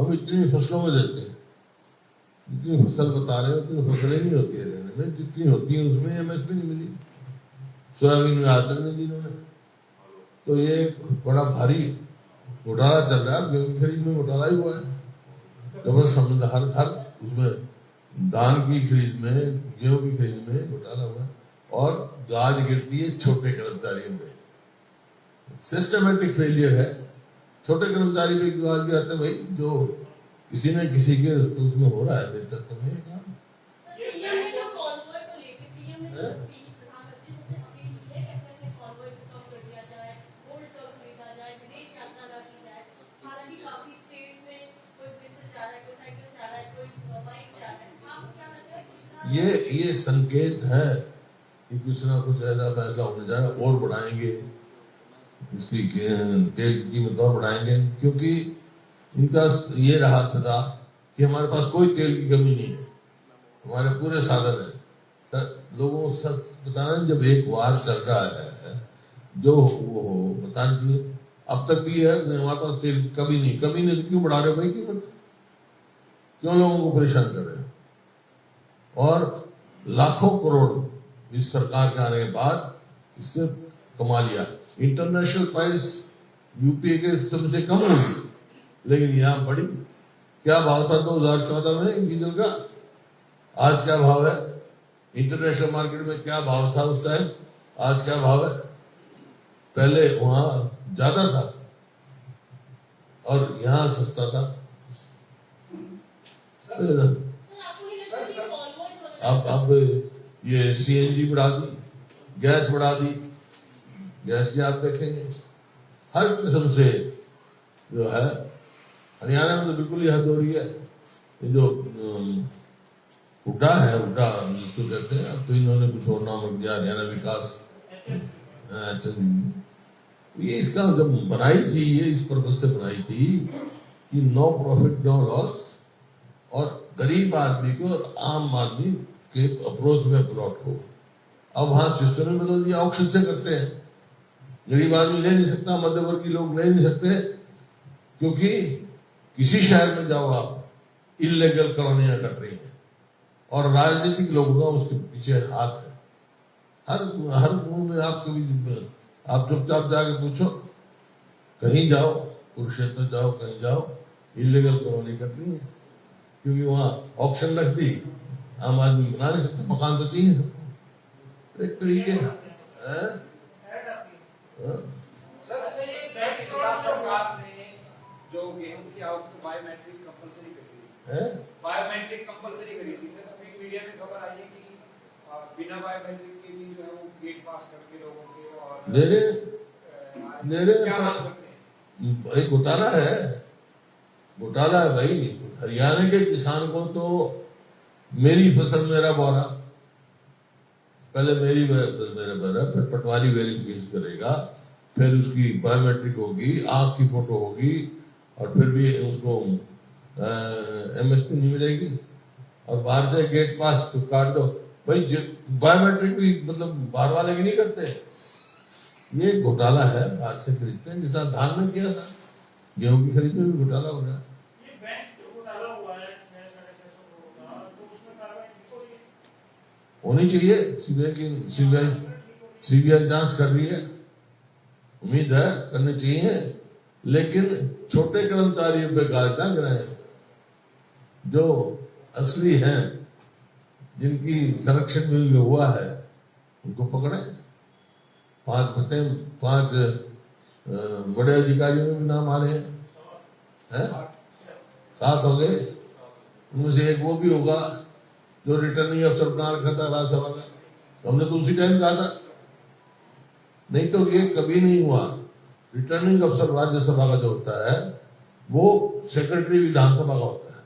हम इतनी फसलों में देते हैं, जितनी फसल बता रहे हो उतनी फसलें नहीं होती है लेने में, जितनी होती है उसमें एमएसपी नहीं मिली, सोयाबीन में आज तक नहीं दी इन्होंने। तो ये बड़ा भारी घोटाला चल रहा है, गेहूं की खरीद में घोटाला ही हुआ है जबरदस्त, हर उसमें धान की खरीद में, गेहूं की खरीद में घोटाला हुआ है। और गाज गिरती है छोटे कर्मचारियों में, सिस्टमेटिक फेलियर है। छोटे कर्मचारी पे गाज गिराते भाई, जो किसी न किसी के तो उसमें हो रहा है देता तो नहीं काम। ये संकेत है कि कुछ ना कुछ ऐसा फैसला होने जा रहा है, और बढ़ाएंगे इसकी तेल की कीमत और बढ़ाएंगे, क्योंकि इनका ये रहा सदा कि हमारे पास कोई तेल की कमी नहीं है, हमारे पूरे साधन है। लोगों को सच बताना, जब एक वार चल रहा है जो वो बता दीजिए, अब तक भी है हमारे पास तेल कभी नहीं, क्यों बढ़ा रहे भाई कीमत, क्यों लोगों को परेशान कर रहे हैं? और लाखों करोड़ इस सरकार के आने के बाद इससे कमा लिया। इंटरनेशनल प्राइस यूपीए के सबसे कम होगी, लेकिन यहाँ बड़ी, क्या भाव था 2014 में डीजल का, आज क्या भाव है? इंटरनेशनल मार्केट में क्या भाव था उस टाइम, आज क्या भाव है? पहले वहां ज्यादा था और यहाँ सस्ता था। अब ये सीएनजी बढ़ा दी, गैस बढ़ा दी, गैस की आप देखेंगे हर किस्म से जो है। हरियाणा में तो बिल्कुल यह हो रही है, जो उड़ा है, उड़ा जिसको कहते हैं, अब तो इन्होंने कुछ और नाम रख दिया, हरियाणा विकास। ये इसका जब बनाई थी, ये इस पर्पज से बनाई थी कि नो प्रॉफिट नो लॉस, और गरीब आदमी को और आम आदमी के अप्रोच में प्लॉट हो। अब वहां सिस्टम में बदल दिया, ऑक्शन से करते हैं, गरीब आदमी ले नहीं सकता, मध्यवर्गीय लोग ले नहीं सकते, क्योंकि किसी शहर में जाओ आप, इल्लीगल कॉलोनियां कट रही हैं और राजनीतिक लोगों का उसके पीछे हाथ है। हर में आप कभी आप चुपचाप जाके पूछो, कहीं जाओ, कुरुक्षेत्र जाओ, कहीं जाओ, इल्लीगल कॉलोनी कट रही है, क्योंकि वहां ऑप्शन लग दी, आम आदमी बना नहीं सकता, मकान तो चाहिए सबको, एक तरीके जो गेहूं की आवक को बायोमेट्रिक कंपलसरी करी है, बायोमेट्रिक कंपलसरी करी थी सर। अभी मीडिया में खबर आई है कि बिना बायोमेट्रिक के भी जो है वो गेट पास करके लोगों के, और मेरे एक घोटाला है भाई। हरियाणा के किसान को तो मेरी फसल मेरा बोरा, पहले मेरी फसल मेरा बोरा, फिर पटवारी वेरिफिकेशन करेगा, फिर उसकी बायोमेट्रिक होगी, आंख की फोटो होगी, और फिर भी उसको एमएसपी नहीं मिलेगी, और बाहर से गेट पास तो काट दो भाई। बायोमेट्रिक भी मतलब बाहर वाले की नहीं करते, ये घोटाला है, बाहर से खरीदते हैं, जिस धान में किया था, गेहूं की खरीद में भी घोटाला हो रहा है। होनी चाहिए, सीबीआई जांच कर रही है, उम्मीद है करनी चाहिए, लेकिन छोटे कर्मचारियों पे गाज ना गिराएं, जो असली हैं, जिनकी संरक्षण में हुआ है, उनको पकड़े। 5 बड़े अधिकारियों में भी नाम आ रहे हैं, 7 हो गए, उनमें से एक वो भी होगा जो रिटर्निंग अफसर बना रखा था राज्यसभा का, हमने तो उसी टाइम कहा था, नहीं तो ये कभी नहीं हुआ। रिटर्निंग अफसर राज्यसभा का जो होता है वो सेक्रेटरी विधानसभा का होता है,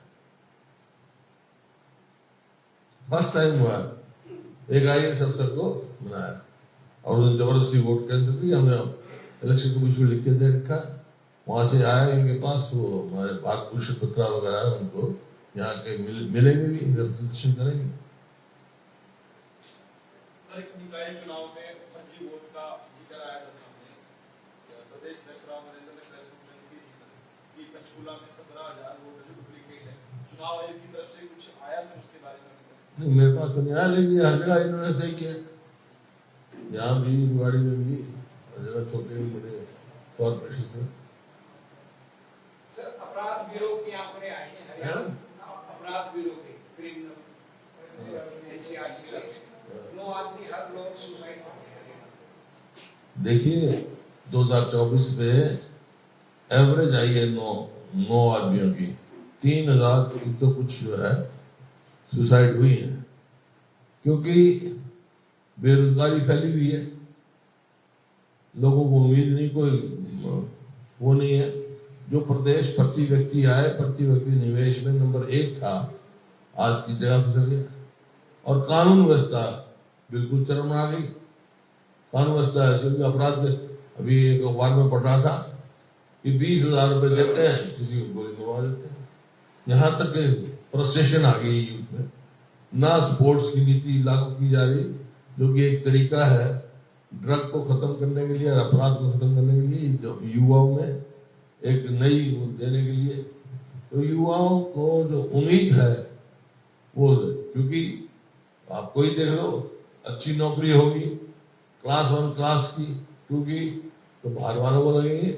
फर्स्ट टाइम हुआ एक आईएएस अफसर को बनाया, और जबरदस्ती वोट कैंसिल की, हमने इलेक्शन कमीशन में लिख के दे रखा, वहां से आया इनके पास, वो हमारे भाग भूषण पत्रा वगैरह उनको यहाँ के मिलेंगे भी, रिप्रेजेंटेशन करेंगे। सर, निकाय चुनाव में फर्जी वोट का जिक्र आया था सामने, प्रदेश अध्यक्ष राव नरेंद्र ने प्रेस कॉन्फ्रेंस की पंचकूला में 17,000 वोट जो डुप्लीकेट है, चुनाव आयोग की तरफ से कुछ आया सर उसके बारे में? नहीं, मेरे पास तो नहीं आया, लेकिन हर जगह इन्होंने सही किया, यहाँ भी, रिवाड़ी में भी, हर जगह छोटे भी बड़े कॉर्पोरेशन में। सर अपराध ब्यूरो के आंकड़े आए हैं हरियाणा, अपराध ब्यूरो के क्रिमिनल एनसीआर के 9 आदमी हर लोग सुसाइड करते हैं। देखिए 2024 में एवरेज आई है 9 आदमियों की, 3,000 तो कुछ जो है सुसाइड हुई है, क्योंकि बेरोजगारी फैली हुई है, लोगों को उम्मीद नहीं, कोई वो नहीं है। जो प्रदेश प्रति व्यक्ति आय, प्रति व्यक्ति निवेश में नंबर 1 था, आज की जगह फिसल गया। और कानून व्यवस्था बिल्कुल चरम आ गई। कानून व्यवस्था ऐसे भी अपराध, अभी एक अखबार में पढ़ रहा था कि 20,000 रुपए देते हैं, किसी को गोली मरवा देते हैं। यहाँ तक फ्रस्ट्रेशन आ गई यूथ में। ना स्पोर्ट्स की नीति लागू की जा रही, जो कि एक तरीका है ड्रग को खत्म करने के लिए और अपराध को खत्म करने के लिए, जो युवाओं में एक नई देने के लिए। तो युवाओं को जो उम्मीद है वो, क्योंकि आप कोई देख लो, अच्छी नौकरी होगी, क्लास 1 क्लास की 2 की, तो बाहर वालों को लगेंगे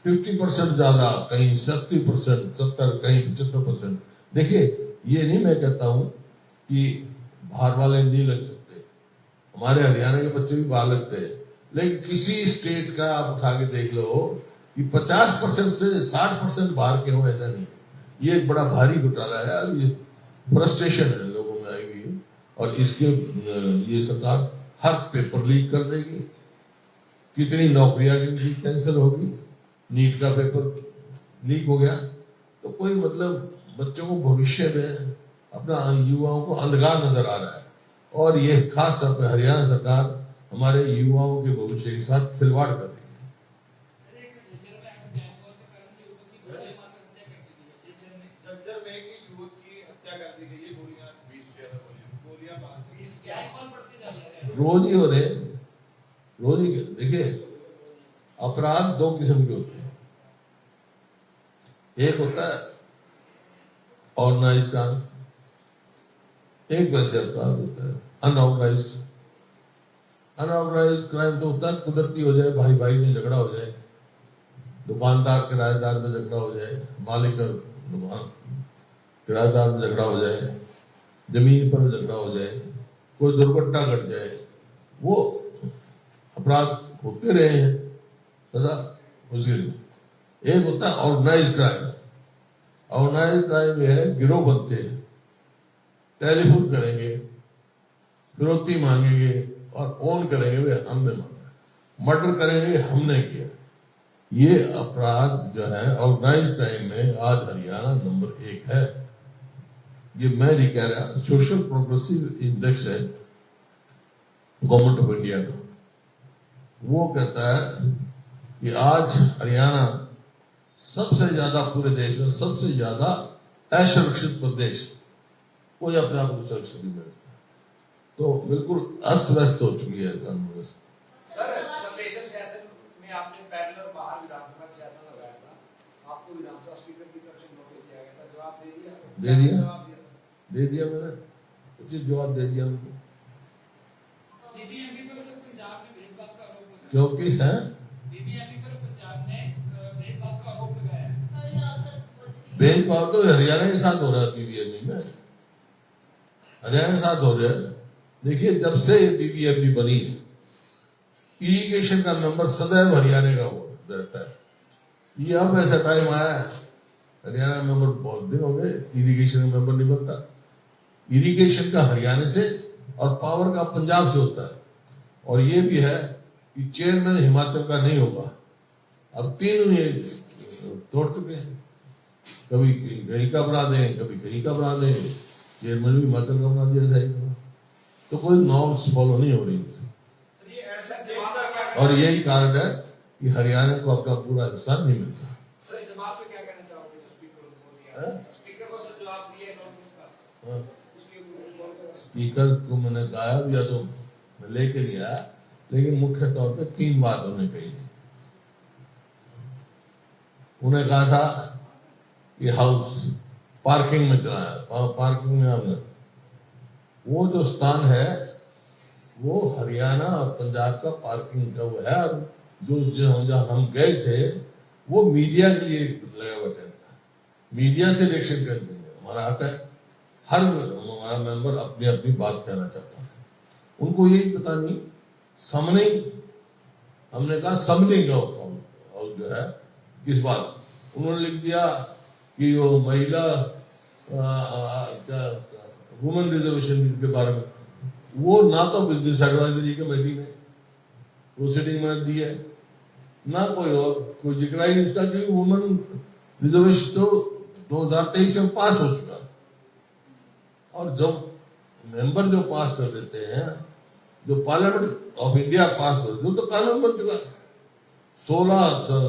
50% ज्यादा, कहीं 70%, 70, कहीं 75%। देखिए ये नहीं मैं कहता हूं कि बाहर वाले नहीं लग सकते, हमारे हरियाणा के बच्चे भी बाहर लगते हैं, लेकिन किसी स्टेट का आप उठा के देख लो कि 50% से 60% बाहर के हो, ऐसा नहीं। ये एक बड़ा भारी घोटाला है और ये फ्रस्ट्रेशन है लोगों में आई हुई, और इसके ये सरकार हर पेपर लीक कर देगी, कितनी नौकरियां कैंसिल होगी। नीट का पेपर लीक हो गया तो कोई मतलब बच्चों को भविष्य में अपना, युवाओं को अंधकार नजर आ रहा है, और ये खास तौर पर हरियाणा सरकार हमारे युवाओं के भविष्य के साथ खिलवाड़ कर रही है। झज्जर में एक युवक की हत्या कर दी गई है, गोलियां मार दी। रोज ही हो रहे, रोज ही। देखिए अपराध 2 किस्म के होते हैं, एक होता है ऑर्गेनाइज क्राइम, एक वैसे अपराध होता है अनऑर्गेनाइज। अनऑर्गेनाइज क्राइम तो होता है कुदरती हो जाए, भाई भाई में झगड़ा हो जाए, दुकानदार किराएदार में झगड़ा हो जाए, मालिक और किराएदार में झगड़ा हो जाए, जमीन पर झगड़ा हो जाए, कोई दुर्घटना घट जाए, वो अपराध होते रहे हैं सदा उसके लिए। एक होता है ऑर्गेनाइज क्राइम। ऑर्गेनाइज क्राइम ये है, गिरोह बनते हैं, टेलीफोन करेंगे, फिरौती मांगेंगे और ऑन करेंगे वे हमने मांगा, मर्डर करेंगे हमने किया। ये अपराध जो है ऑर्गेनाइज क्राइम में आज हरियाणा नंबर 1 है। ये मैं नहीं कह रहा, सोशल प्रोग्रेसिव इंडेक्स है गवर्नमेंट ऑफ इंडिया का, वो कहता है कि आज हरियाणा सबसे ज्यादा पूरे देश में सबसे ज्यादा असुरक्षित प्रदेश, कोई अपने आप को सुरक्षित नहीं मिलता। तो बिल्कुल अस्त व्यस्त हो चुकी है कानून व्यवस्था। सर स्पेशल सेशन में आपने पैरेलल बाहर विधानसभा का सेशन लगाया था, आपको विधानसभा स्पीकर की तरफ से नोटिस दिया गया था, जवाब दे दिया? दे दिया मैंने, उचित जवाब दे दिया उनको। बीबीएमपी पर सर पंजाब में भेदभाव का आरोप लगाया, क्योंकि है बीबीएमपी पर पंजाब ने भेदभाव का आरोप लगाया है। भेदभाव तो हरियाणा के साथ हो रहा है, बीबीएमपी में हरियाणा के साथ हो रहा है। देखिए जब से बीबीएमपी बनी है, इरिगेशन का नंबर सदैव हरियाणा का हो रहता है। ये अब ऐसा टाइम आया है, हरियाणा मेंबर बहुत दिन हो गए, इरिगेशन का मेंबर नहीं बनता। इरिगेशन का हरियाणा से और पावर का पंजाब से होता है। और ये भी है कि चेयरमैन हिमाचल का नहीं होगा। अब 3 ये तोड़ चुके हैं, कभी कहीं का बना दें, कभी कहीं का बना दें, चेयरमैन भी हिमाचल का बना दिया जाएगा। तो कोई नॉर्म्स फॉलो नहीं हो रही। और यही कारण है कि हरियाणा को अपना पूरा हिस्सा नहीं मिलता। स्पीकर को मैंने गाया भी, या तो मैं लेके नहीं आया, लेकिन मुख्य तौर पे 3 बात उन्हें कही थी। उन्हें कहा था ये हाउस पार्किंग में चलाया, पार्किंग में हमने, वो जो स्थान है वो हरियाणा और पंजाब का पार्किंग का वो है। और जहाँ हम गए थे वो मीडिया के लिए लगा हुआ टेंट था, मीडिया से इलेक्शन करने हमारा हक है, हर हमारा मेंबर अपनी अपनी बात कहना चाहता है, उनको यही पता नहीं समनिंग, हमने कहा समनिंग का होता और जो है किस बात, उन्होंने लिख दिया कि वो महिला वुमेन रिजर्वेशन के बारे में, वो ना तो बिजनेस एडवाइजरी कमेटी ने प्रोसीडिंग में दी है, ना कोई और कोई जिक्र ही नहीं इसका, क्योंकि वुमेन रिजर्वेशन तो 2023 में पास हो चुका है। और जब मेंबर जो पास कर देते हैं, जो पार्लियामेंट ऑफ इंडिया पास कर, जो तो कानून बन चुका है, 16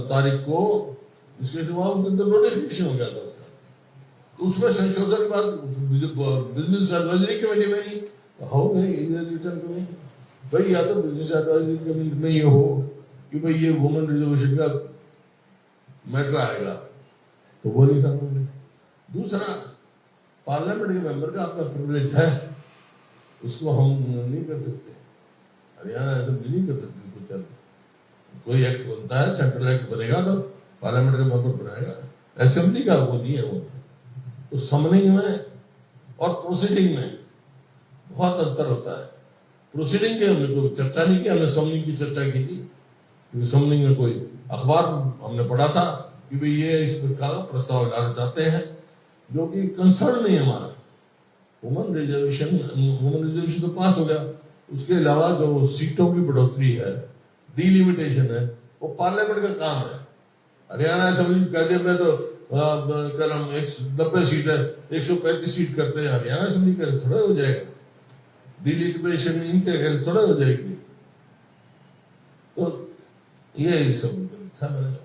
तारीख को इसके सिवा उनके नोटिफिकेशन हो गया था उसका, तो उसमें संशोधन के बाद बिजनेस एडवाइजरी कमेटी में नहीं हो गई रिटर्न कमेटी, भाई या तो बिजनेस एडवाइजरी कमेटी में ये हो कि भाई ये वुमेन रिजर्वेशन का मैटर आएगा, तो वो नहीं था उन्होंने। दूसरा, पार्लियामेंट के मेंबर का अपना प्रिविलेज है, उसको हम नहीं कर सकते, हरियाणा असेंबली नहीं कर सकती। कोई एक्ट बनता है, सेंट्रल एक्ट बनेगा तो पार्लियामेंट का मेंबर बनाएगा, असेंबली का वो नहीं है वो। तो समनिंग में और प्रोसीडिंग में बहुत अंतर होता है। प्रोसीडिंग की हमने कोई चर्चा नहीं की, हमने समनिंग की चर्चा की थी, क्योंकि समनिंग में कोई अखबार हमने पढ़ा था कि भाई ये इस प्रकार का प्रस्ताव लाना चाहते हैं, जो कि कंसर्न नहीं है हमारा। वुमेन रिजर्वेशन तो पास हो गया, उसके अलावा जो सीटों की बढ़ोतरी है, डिलिमिटेशन है, वो पार्लियामेंट का काम है। हरियाणा असेंबली कह दे मैं तो कल हम 90 सीट है 135 सीट करते हैं, हरियाणा असेंबली का थोड़ा हो जाएगा, डिलिमिटेशन इनके थोड़ा हो जाएगी। तो ये सब लिखा मैंने।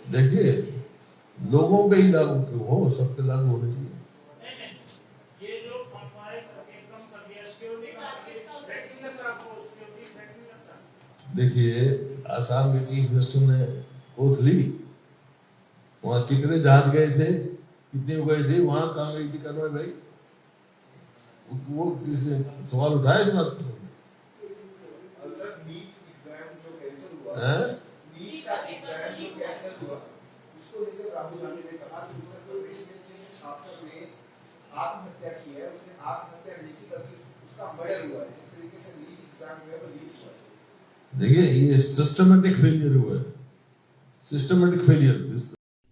देखिए, लोगों पे ही लागू क्यों हो, सब पे लागू होना चाहिए। ये जो कम कर दिया, देखिए, आसाम के चीफ मिनिस्टर ने ओथ ली, वहां कितने जहाज गए थे, कितने गए थे, वहां कहाँ गई थी करना भाई, वो किसी सवाल उठाया इस बात को? राहुल गांधी ने कहा कि उत्तर प्रदेश में जिस छात्र ने आत्महत्या की है, उसने आत्महत्या नहीं की बल्कि उसका मर्डर हुआ है। जिस तरीके से नीट एग्जाम जो है वो लीक हुआ है। देखिए, ये सिस्टमैटिक फेलियर हुआ है, सिस्टमैटिक फेलियर।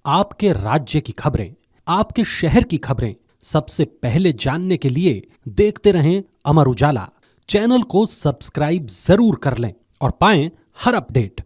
आपके राज्य की खबरें, आपके शहर की खबरें सबसे पहले जानने के लिए देखते रहें अमर उजाला। चैनल को सब्सक्राइब जरूर कर लें और पाएं हर अपडेट।